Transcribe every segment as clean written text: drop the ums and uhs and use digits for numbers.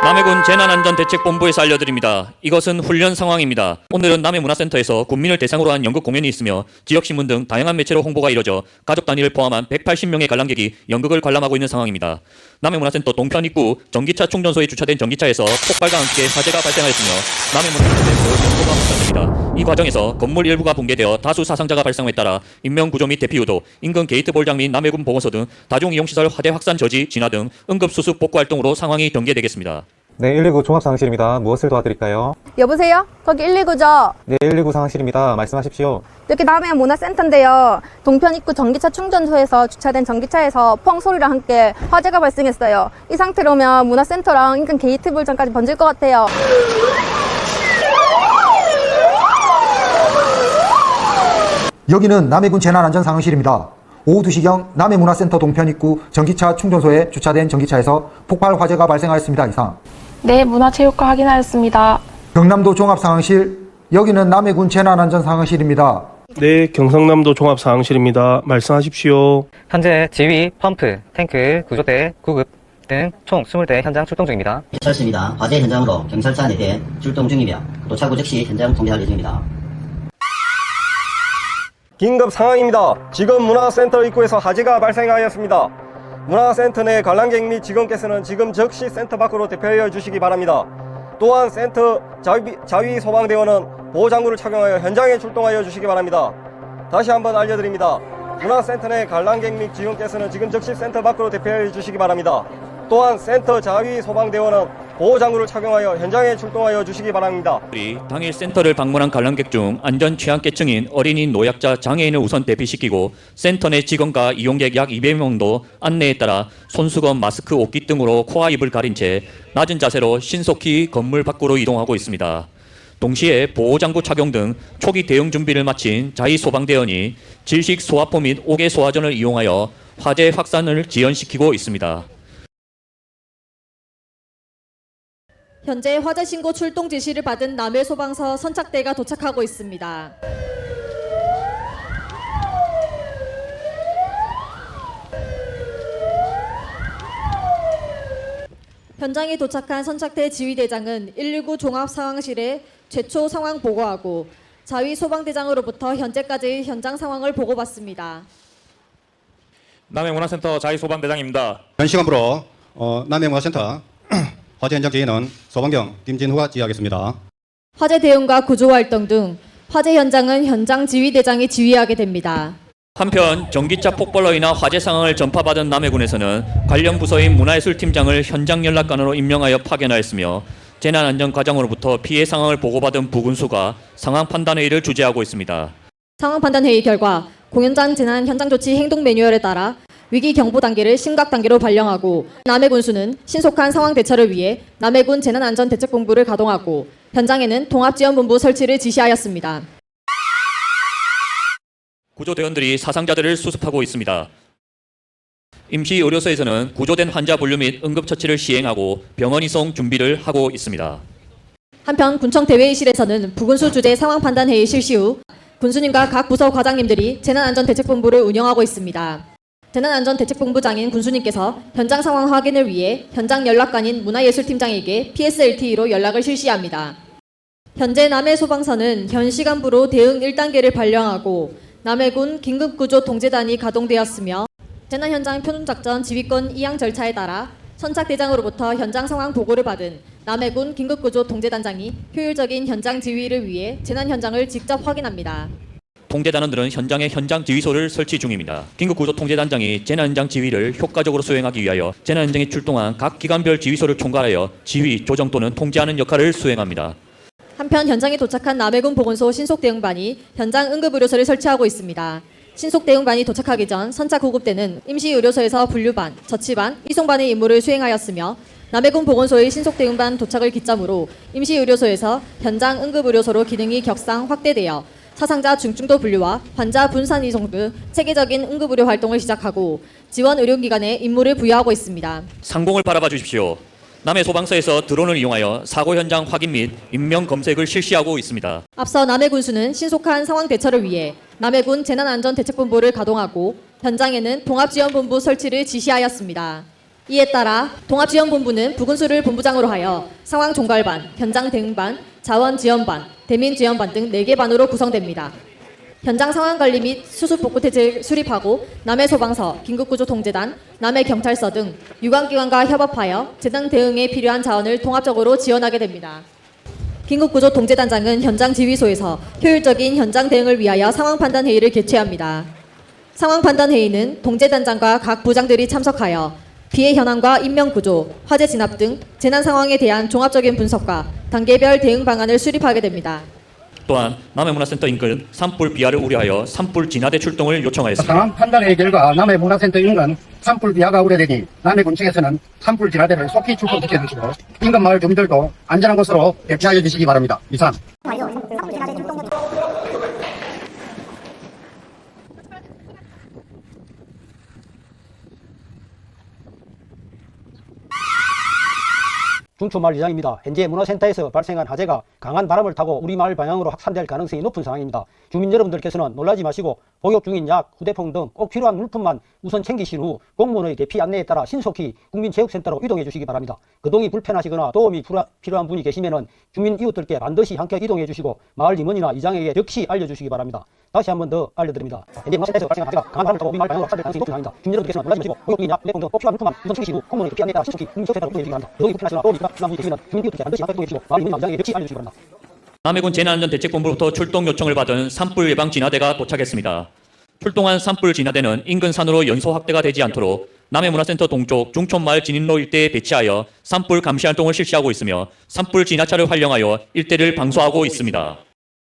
남해군 재난안전대책본부에서 알려드립니다. 이것은 훈련 상황입니다. 오늘은 남해문화센터에서 군민을 대상으로 한 연극 공연이 있으며 지역신문 등 다양한 매체로 홍보가 이뤄져 가족 단위를 포함한 180명의 관람객이 연극을 관람하고 있는 상황입니다. 남해문화센터 동편 입구 전기차 충전소에 주차된 전기차에서 폭발과 함께 화재가 발생하였으며 남해문화센터에서 연구가 확산됩니다. 이 과정에서 건물 일부가 붕괴되어 다수 사상자가 발생에 따라 인명구조 및 대피 유도, 인근 게이트 볼장 및 남해군 보건소 등 다중이용시설 화재 확산 저지, 진화 등 응급수습 복구 활동으로 상황이 전개되겠습니다. 네, 119 종합상황실입니다. 무엇을 도와드릴까요? 여보세요? 거기 119죠? 네, 119 상황실입니다. 말씀하십시오. 여기 남해문화센터인데요. 동편 입구 전기차 충전소에서 주차된 전기차에서 펑 소리랑 함께 화재가 발생했어요. 이 상태로면 문화센터랑 인근 게이트 볼장까지 번질 것 같아요. 여기는 남해군 재난안전상황실입니다. 오후 2시경 남해문화센터 동편 입구 전기차 충전소에 주차된 전기차에서 폭발 화재가 발생하였습니다. 이상. 네, 문화체육과 확인하였습니다. 경남도 종합상황실, 여기는 남해군 재난안전상황실입니다. 네, 경상남도 종합상황실입니다. 말씀하십시오. 현재 지휘, 펌프, 탱크, 구조대, 구급 등 총 20대 현장 출동 중입니다. 경찰서입니다. 화재 현장으로 경찰차 4대 출동 중이며 도착 후 즉시 현장 통제할 예정입니다. 긴급 상황입니다. 지금 문화센터 입구에서 화재가 발생하였습니다. 문화센터 내 관람객 및 직원께서는 지금 즉시 센터 밖으로 대피하여 주시기 바랍니다. 또한 센터 자위 소방대원은 보호장구를 착용하여 현장에 출동하여 주시기 바랍니다. 다시 한번 알려드립니다. 문화센터 내 관람객 및 직원께서는 지금 즉시 센터 밖으로 대피하여 주시기 바랍니다. 또한 센터 자위 소방대원은 보호장구를 착용하여 현장에 출동하여 주시기 바랍니다. 당일 센터를 방문한 관람객 중 안전 취약계층인 어린이, 노약자, 장애인을 우선 대피시키고 센터 내 직원과 이용객 약 200명도 안내에 따라 손수건, 마스크, 옷깃 등으로 코와 입을 가린 채 낮은 자세로 신속히 건물 밖으로 이동하고 있습니다. 동시에 보호장구 착용 등 초기 대응 준비를 마친 자위소방대원이 질식 소화포 및 옥외 소화전을 이용하여 화재 확산을 지연시키고 있습니다. 현재 화재 신고 출동 지시를 받은 남해소방서 선착대가 도착하고 있습니다. 현장에 도착한 선착대 지휘대장은 119 종합상황실에 최초 상황 보고하고 자위 소방대장으로부터 현재까지 현장 상황을 보고받습니다. 남해문화센터 자위소방대장입니다. 현 시간부로 남해문화센터 화재 현장 지휘는 소방경 김진후가 지휘하겠습니다. 화재 대응과 구조활동 등 화재 현장은 현장 지휘대장이 지휘하게 됩니다. 한편 전기차 폭발로 인한 화재 상황을 전파받은 남해군에서는 관련 부서인 문화예술팀장을 현장 연락관으로 임명하여 파견하였으며 재난안전과장으로부터 피해 상황을 보고받은 부군수가 상황 판단회의를 주재하고 있습니다. 상황 판단회의 결과 공연장 재난 현장 조치 행동 매뉴얼에 따라 위기 경보 단계를 심각 단계로 발령하고 남해군수는 신속한 상황 대처를 위해 남해군 재난안전대책본부를 가동하고 현장에는 통합지원본부 설치를 지시하였습니다. 구조대원들이 사상자들을 수습하고 있습니다. 임시의료소에서는 구조된 환자 분류 및 응급처치를 시행하고 병원 이송 준비를 하고 있습니다. 한편 군청대회의실에서는 부군수 주재 상황 판단회의 실시 후 군수님과 각 부서 과장님들이 재난안전대책본부를 운영하고 있습니다. 재난안전대책본부장인 군수님께서 현장 상황 확인을 위해 현장 연락관인 문화예술팀장에게 PSLTE로 연락을 실시합니다. 현재 남해소방서는 현 시간부로 대응 1단계를 발령하고 남해군 긴급구조통제단이 가동되었으며 재난현장 표준작전 지휘권 이양 절차에 따라 선착대장으로부터 현장 상황 보고를 받은 남해군 긴급구조통제단장이 효율적인 현장 지휘를 위해 재난현장을 직접 확인합니다. 통제단원들은 현장에 현장 지휘소를 설치 중입니다. 긴급구조통제단장이 재난현장 지휘를 효과적으로 수행하기 위하여 재난현장에 출동한 각 기관별 지휘소를 총괄하여 지휘, 조정 또는 통제하는 역할을 수행합니다. 한편 현장에 도착한 남해군 보건소 신속대응반이 현장 응급의료소를 설치하고 있습니다. 신속대응반이 도착하기 전 선착 구급대는 임시의료소에서 분류반, 저치반, 이송반의 임무를 수행하였으며 남해군 보건소의 신속대응반 도착을 기점으로 임시의료소에서 현장 응급의료소로 기능이 격상 확대되어 사상자 중증도 분류와 환자 분산 이송 등 체계적인 응급의료 활동을 시작하고 지원 의료기관에 임무를 부여하고 있습니다. 상공을 바라봐 주십시오. 남해소방서에서 드론을 이용하여 사고 현장 확인 및 인명 검색을 실시하고 있습니다. 앞서 남해군수는 신속한 상황 대처를 위해 남해군 재난안전대책본부를 가동하고 현장에는 통합지원본부 설치를 지시하였습니다. 이에 따라 통합지원본부는 부군수를 본부장으로 하여 상황 종괄반, 현장 대응반, 자원지원반, 대민지원반 등 4개 반으로 구성됩니다. 현장 상황 관리 및 수습 복구 태세를 수립하고 남해소방서, 긴급구조통제단, 남해경찰서 등 유관기관과 협업하여 재난 대응에 필요한 자원을 통합적으로 지원하게 됩니다. 긴급구조통제단장은 현장 지휘소에서 효율적인 현장 대응을 위하여 상황판단회의를 개최합니다. 상황판단회의는 동제단장과 각 부장들이 참석하여 피해 현황과 인명구조, 화재 진압 등 재난 상황에 대한 종합적인 분석과 단계별 대응 방안을 수립하게 됩니다. 또한 남해문화센터 인근 산불 비하를 우려하여 산불 진화대 출동을 요청하였습니다. 상황 판단의 결과 남해문화센터 인근 산불 비하가 우려되니 남해군 측에서는 산불 진화대를 속히 출동시켜 주시고 인근 마을 주민들도 안전한 곳으로 배치하여 주시기 바랍니다. 이상. 중초마을 이장입니다. 현재 문화센터에서 발생한 화재가 강한 바람을 타고 우리 마을 방향으로 확산될 가능성이 높은 상황입니다. 주민 여러분들께서는 놀라지 마시고 복역 중인 약, 휴대폰 등 꼭 필요한 물품만 우선 챙기신 후 공무원의 대피 안내에 따라 신속히 국민체육센터로 이동해 주시기 바랍니다. 거동이 불편하시거나 도움이 필요한 분이 계시면 주민 이웃들께 반드시 함께 이동해 주시고 마을 임원이나 이장에게 즉시 알려주시기 바랍니다. 다시 한 번 더 알려드립니다. 현재 문화센터에서 발생한 화재가 강한 바람을 타고 우리 마을 방향으로 확산될 가능성이 높은 상황입니다. 주민 여러분께서는 놀라지 마시고 복역 중인 약, 휴대폰 등 꼭 필요한 물품만 우선 챙기신 후 공무원의 대피 안내에 따라 신속히 국민체육센터로 이동해 주시기 바랍니다. 거동이 불편하시거나 도움이 필요한 분이 계시면 주민 이웃들께 반드시 함께 이동해 주시고 마을 임원이나 이장에게 즉시 알려주시기 바랍니다. 남해군 재난안전대책본부로부터 출동 요청을 받은 산불 예방 진화대가 도착했습니다. 출동한 산불 진화대는 인근 산으로 연소 확대가 되지 않도록 남해문화센터 동쪽 중촌마을 진입로 일대에 배치하여 산불 감시 활동을 실시하고 있으며 산불 진화차를 활용하여 일대를 방소하고 있습니다.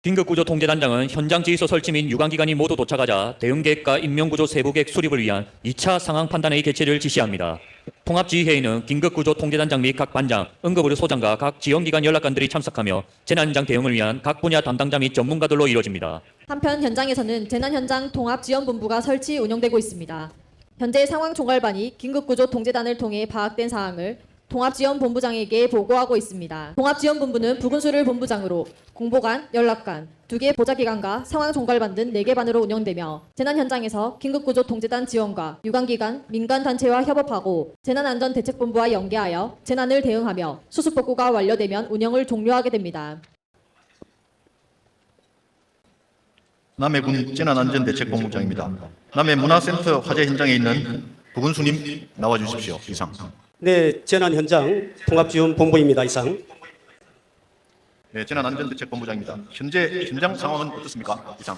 긴급구조통제단장은 현장 지휘소 설치 및 유관기관이 모두 도착하자 대응계획과 인명구조 세부계획 수립을 위한 2차 상황판단회의 개최를 지시합니다. 통합지휘회의는 긴급구조통제단장 및 각 반장, 응급의료소장과 각 지원기관 연락관들이 참석하며 재난 현장 대응을 위한 각 분야 담당자 및 전문가들로 이루어집니다. 한편 현장에서는 재난현장 통합지원본부가 설치 운영되고 있습니다. 현재 상황종괄반이 긴급구조통제단을 통해 파악된 사항을 통합지원본부장에게 보고하고 있습니다. 통합지원본부는 부군수를 본부장으로 공보관, 연락관, 2개 보좌기관과 상황종괄반 등 4개 반으로 운영되며 재난 현장에서 긴급구조통제단 지원과 유관기관, 민간단체와 협업하고 재난안전대책본부와 연계하여 재난을 대응하며 수습복구가 완료되면 운영을 종료하게 됩니다. 남해군 재난안전대책본부장입니다. 남해문화센터 화재 현장에 있는 부군수님 나와주십시오. 이상. 네, 재난현장 통합지원본부입니다. 이상. 네, 재난안전대책본부장입니다. 현재 현장 상황은 어떻습니까? 이상.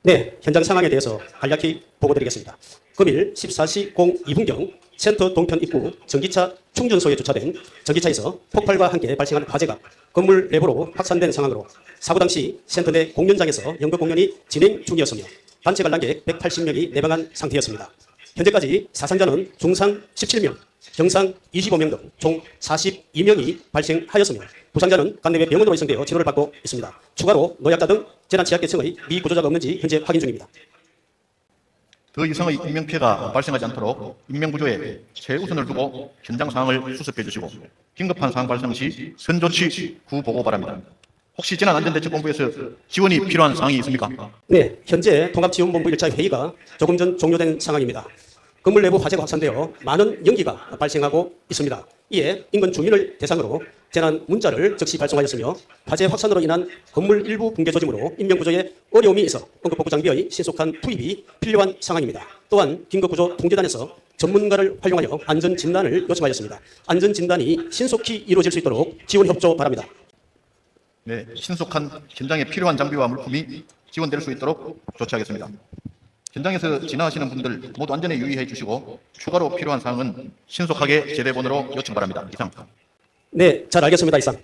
네, 현장 상황에 대해서 간략히 보고드리겠습니다. 금일 14시 02분경 센터 동편 입구 전기차 충전소에 주차된 전기차에서 폭발과 함께 발생한 화재가 건물 내부로 확산된 상황으로 사고 당시 센터 내 공연장에서 연극 공연이 진행 중이었으며 단체 관람객 180명이 내방한 상태였습니다. 현재까지 사상자는 중상 17명, 경상 25명 등 총 42명이 발생하였으며 부상자는 관내외 병원으로 이송되어 치료를 받고 있습니다. 추가로 노약자 등 재난취약계층의 미구조자가 없는지 현재 확인 중입니다. 더 이상의 인명피해가 발생하지 않도록 인명구조에 최우선을 두고 현장 상황을 수습해 주시고 긴급한 상황 발생 시 선조치 구보고 바랍니다. 혹시 재난안전대책본부에서 지원이 필요한 사항이 있습니까? 네, 현재 통합지원본부 1차 회의가 조금 전 종료된 상황입니다. 건물 내부 화재가 확산되어 많은 연기가 발생하고 있습니다. 이에 인근 주민을 대상으로 재난 문자를 즉시 발송하였으며 화재 확산으로 인한 건물 일부 붕괴 조짐으로 인명구조에 어려움이 있어 응급복구 장비의 신속한 투입이 필요한 상황입니다. 또한 긴급구조통제단에서 전문가를 활용하여 안전진단을 요청하였습니다. 안전진단이 신속히 이루어질 수 있도록 지원 협조 바랍니다. 네, 신속한 현장에 필요한 장비와 물품이 지원될 수 있도록 조치하겠습니다. 현장에서 지나가시는 분들 모두 안전에 유의해 주시고 추가로 필요한 사항은 신속하게 제대본으로 요청 바랍니다. 이상. 네, 잘 알겠습니다. 이상.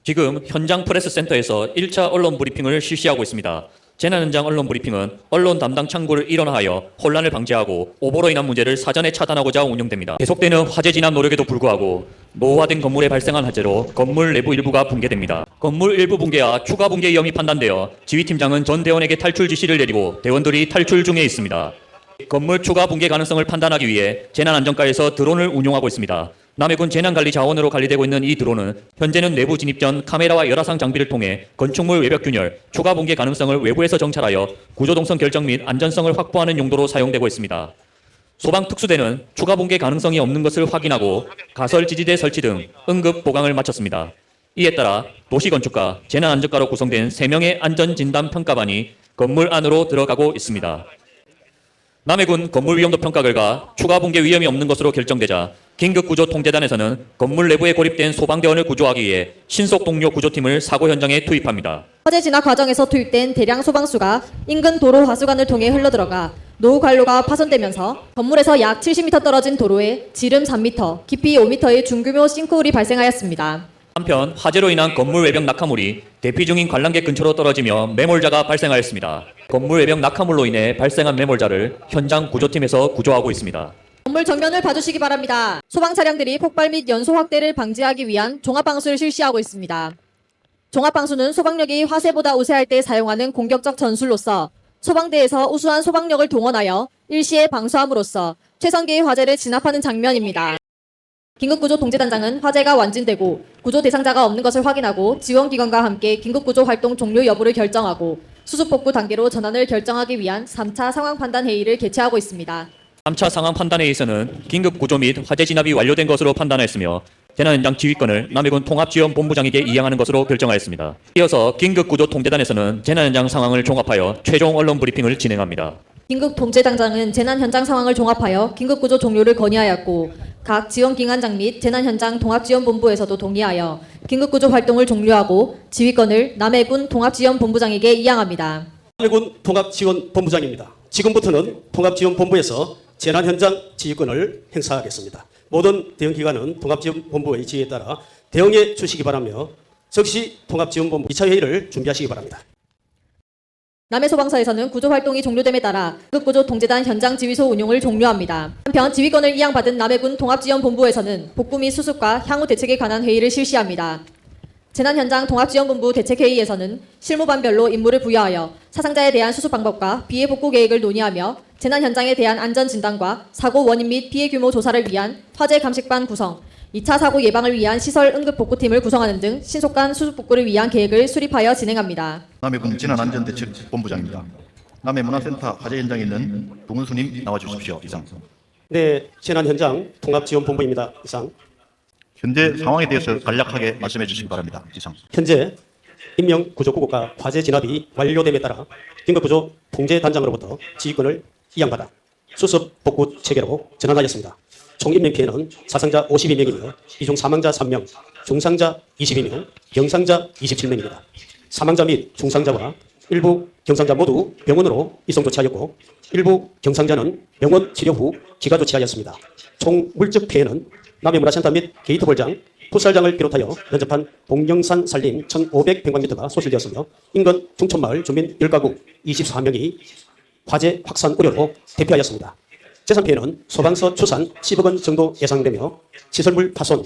지금 현장 프레스센터에서 1차 언론 브리핑을 실시하고 있습니다. 재난현장 언론 브리핑은 언론 담당 창구를 일원화하여 혼란을 방지하고 오보로 인한 문제를 사전에 차단하고자 운영됩니다. 계속되는 화재 진압 노력에도 불구하고 노후화된 건물에 발생한 화재로 건물 내부 일부가 붕괴됩니다. 건물 일부 붕괴와 추가 붕괴 위험이 판단되어 지휘팀장은 전 대원에게 탈출 지시를 내리고 대원들이 탈출 중에 있습니다. 건물 추가 붕괴 가능성을 판단하기 위해 재난안전과에서 드론을 운용하고 있습니다. 남해군 재난관리자원으로 관리되고 있는 이 드론은 현재는 내부 진입 전 카메라와 열화상 장비를 통해 건축물 외벽 균열, 추가 붕괴 가능성을 외부에서 정찰하여 구조 동선 결정 및 안전성을 확보하는 용도로 사용되고 있습니다. 소방특수대는 추가 붕괴 가능성이 없는 것을 확인하고 가설 지지대 설치 등 응급 보강을 마쳤습니다. 이에 따라 도시건축과 재난안전과로 구성된 3명의 안전진단평가반이 건물 안으로 들어가고 있습니다. 남해군 건물 위험도 평가 결과 추가 붕괴 위험이 없는 것으로 결정되자 긴급구조통제단에서는 건물 내부에 고립된 소방대원을 구조하기 위해 신속 동료 구조팀을 사고 현장에 투입합니다. 화재 진화 과정에서 투입된 대량 소방수가 인근 도로 하수관을 통해 흘러들어가 노후 관로가 파손되면서 건물에서 약 70m 떨어진 도로에 지름 3m, 깊이 5m의 중규모 싱크홀이 발생하였습니다. 한편 화재로 인한 건물 외벽 낙하물이 대피 중인 관람객 근처로 떨어지며 매몰자가 발생하였습니다. 건물 외벽 낙하물로 인해 발생한 매몰자를 현장 구조팀에서 구조하고 있습니다. 건물 정면을 봐주시기 바랍니다. 소방 차량들이 폭발 및 연소 확대를 방지하기 위한 종합방수를 실시하고 있습니다. 종합방수는 소방력이 화재보다 우세할 때 사용하는 공격적 전술로서 소방대에서 우수한 소방력을 동원하여 일시에 방수함으로써 최선계의 화재를 진압하는 장면입니다. 긴급구조통제단장은 화재가 완진되고 구조 대상자가 없는 것을 확인하고 지원기관과 함께 긴급구조 활동 종료 여부를 결정하고 수습복구 단계로 전환을 결정하기 위한 3차 상황판단회의를 개최하고 있습니다. 3차 상황판단회의에서는 긴급구조 및 화재 진압이 완료된 것으로 판단했으며 재난현장 지휘권을 남해군 통합지원본부장에게 이양하는 것으로 결정하였습니다. 이어서 긴급구조통제단에서는 재난현장 상황을 종합하여 최종 언론 브리핑을 진행합니다. 긴급통제단장은 재난현장 상황을 종합하여 긴급구조 종료를 건의하였고 각 지원기관장 및 재난현장 통합지원본부에서도 동의하여 긴급구조 활동을 종료하고 지휘권을 남해군 통합지원본부장에게 이양합니다. 남해군 통합지원본부장입니다. 지금부터는 통합지원본부에서 재난현장 지휘권을 행사하겠습니다. 모든 대응기관은 통합지원본부의 지휘에 따라 대응해 주시기 바라며 즉시 통합지원본부 2차 회의를 준비하시기 바랍니다. 남해소방서에서는 구조활동이 종료됨에 따라 긴급구조통제단 현장지휘소 운용을 종료합니다. 한편 지휘권을 이양받은 남해군 통합지원본부에서는 복구 및 수습과 향후 대책에 관한 회의를 실시합니다. 재난현장 통합지원본부 대책회의에서는 실무반별로 임무를 부여하여 사상자에 대한 수습 방법과 피해 복구 계획을 논의하며 재난현장에 대한 안전진단과 사고 원인 및 피해 규모 조사를 위한 화재 감식반 구성, 2차 사고 예방을 위한 시설 응급복구팀을 구성하는 등 신속한 수습복구를 위한 계획을 수립하여 진행합니다. 남해군 재난안전대책본부장입니다. 남해문화센터 화재 현장에 있는 동은수님 나와주십시오. 이상. 네, 재난현장 통합지원본부입니다. 이상. 현재 상황에 대해서 간략하게 말씀해 주시기 바랍니다. 이상. 현재 인명구조구호가 화재 진압이 완료됨에 따라 긴급구조 통제단장으로부터 지휘권을 이양받아 수습 복구 체계로 전환하였습니다. 총 인명피해는 사상자 52명이며 이 중 사망자 3명, 중상자 22명, 경상자 27명입니다. 사망자 및 중상자와 일부 경상자 모두 병원으로 이송 조치하였고 일부 경상자는 병원 치료 후 기가 조치하였습니다. 총 물적 피해는 남해문화센터 및 게이트볼장, 풋살장을 비롯하여 근접한 봉경산 산림 1,500평방미터가 소실되었으며 인근 중촌마을 주민 10가구 24명이 화재 확산 우려로 대피하였습니다. 재산피해는 소방서 추산 10억 원 정도 예상되며 시설물 파손,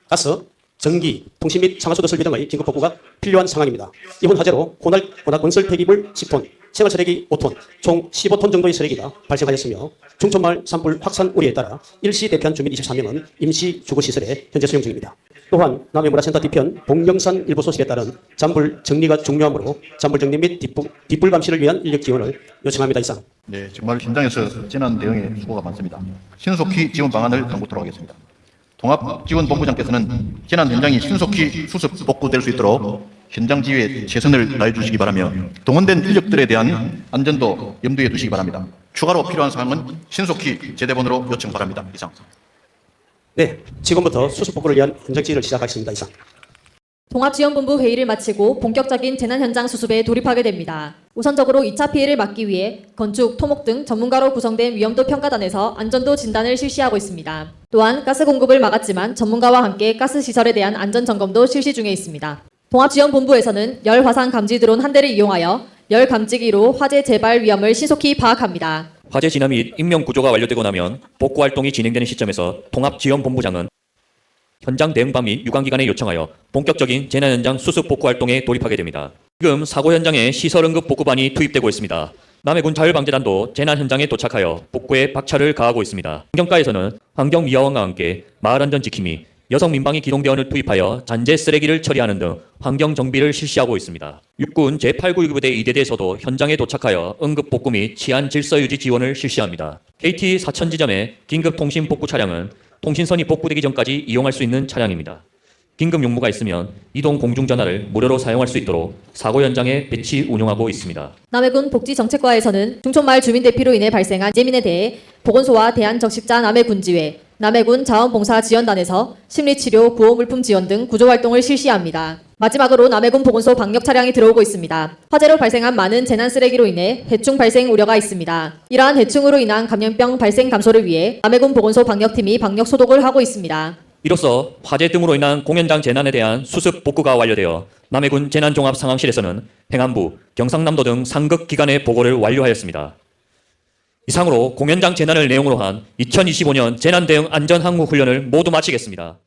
가스, 전기, 통신 및 상하수도 설비 등의 긴급복구가 필요한 상황입니다. 이번 화재로 혼합 건설 폐기물 10톤, 생활쓰레기 5톤, 총 15톤 정도의 쓰레기가 발생하였으며 중촌마을 산불 확산 우려에 따라 일시 대피한 주민 24명은 임시 주거시설에 현재 수용 중입니다. 또한 남해문화센터 뒤편 봉경산 일부 소식에 따른 잔불 정리가 중요하므로 잔불 정리 및 뒷불 감시를 위한 인력 지원을 요청합니다. 이상. 네, 정말 현장에서 재난 대응에 수고가 많습니다. 신속히 지원 방안을 당부토록 하겠습니다. 통합지원본부장께서는 재난 현장이 신속히 수습 복구될 수 있도록 현장 지휘에 최선을 다해 주시기 바라며 동원된 인력들에 대한 안전도 염두에 두시기 바랍니다. 추가로 필요한 사항은 신속히 제대본으로 요청 바랍니다. 이상. 네, 지금부터 수습 복구를 위한 현장 지휘를 시작하겠습니다. 이상. 통합지원본부 회의를 마치고 본격적인 재난현장 수습에 돌입하게 됩니다. 우선적으로 2차 피해를 막기 위해 건축, 토목 등 전문가로 구성된 위험도 평가단에서 안전도 진단을 실시하고 있습니다. 또한 가스 공급을 막았지만 전문가와 함께 가스 시설에 대한 안전 점검도 실시 중에 있습니다. 통합지원본부에서는 열 화상 감지 드론 한 대를 이용하여 열 감지기로 화재 재발 위험을 신속히 파악합니다. 화재 진압 및 인명 구조가 완료되고 나면 복구 활동이 진행되는 시점에서 통합지원본부장은 현장 대응반 및 유관기관에 요청하여 본격적인 재난현장 수습 복구 활동에 돌입하게 됩니다. 지금 사고 현장에 시설 응급 복구반이 투입되고 있습니다. 남해군 자율방재단도 재난 현장에 도착하여 복구에 박차를 가하고 있습니다. 환경과에서는 환경미화원과 함께 마을 안전 지킴이, 여성 민방위 기동대원을 투입하여 잔재 쓰레기를 처리하는 등 환경 정비를 실시하고 있습니다. 육군 제8구부대 2대대에서도 현장에 도착하여 응급 복구 및 치안 질서 유지 지원을 실시합니다. KT 사천 지점의 긴급 통신 복구 차량은 통신선이 복구되기 전까지 이용할 수 있는 차량입니다. 긴급 용무가 있으면 이동 공중전화를 무료로 사용할 수 있도록 사고 현장에 배치 운용하고 있습니다. 남해군 복지정책과에서는 중촌마을 주민 대피로 인해 발생한 재민에 대해 보건소와 대한적십자 남해군지회, 남해군 자원봉사지원단에서 심리치료, 구호물품 지원 등 구조활동을 실시합니다. 마지막으로 남해군 보건소 방역 차량이 들어오고 있습니다. 화재로 발생한 많은 재난 쓰레기로 인해 해충 발생 우려가 있습니다. 이러한 해충으로 인한 감염병 발생 감소를 위해 남해군 보건소 방역팀이 방역 소독을 하고 있습니다. 이로써 화재 등으로 인한 공연장 재난에 대한 수습 복구가 완료되어 남해군 재난종합상황실에서는 행안부, 경상남도 등 상급 기관의 보고를 완료하였습니다. 이상으로 공연장 재난을 내용으로 한 2025년 재난대응 안전항구 훈련을 모두 마치겠습니다.